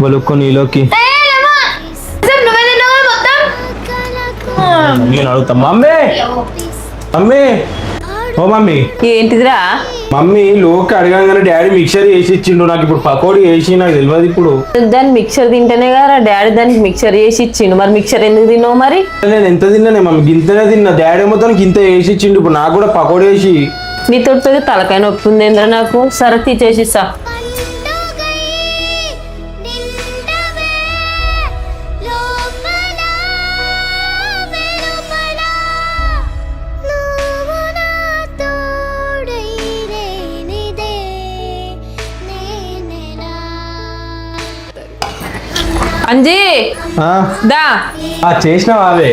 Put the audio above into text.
బలుక్కో నీలోకి నేను అడుగుతా mummy mummy ఓ mummy ఏంటిదిరా? మమ్మీ లోకి అడగంగానే డాడీ మిక్చర్ చేసి ఇచ్చిండు నాకు ఇప్పుడు పకోడీ వేసి నాకు తెలియదు ఇప్పుడు దాన్ని మిక్చర్ తింటేనే కదా డాడీ దానికి మిక్చర్ చేసి ఇచ్చిండు. మరి మిక్చర్ ఎందుకు తిన్నావు మరి? నేను ఎంత తిన్నానే మమ్మీ గింతనే తిన్నా డాడీ మొత్తం గింత వేసి ఇచ్చిండు ఇప్పుడు నాకు కూడా పకోడీ వేసి నీతో తలకాయ నొప్పి ఉంది ఏంద్రా నాకు. సరే తీసేసిస్తా. అంజీ దా చేసినావా అవే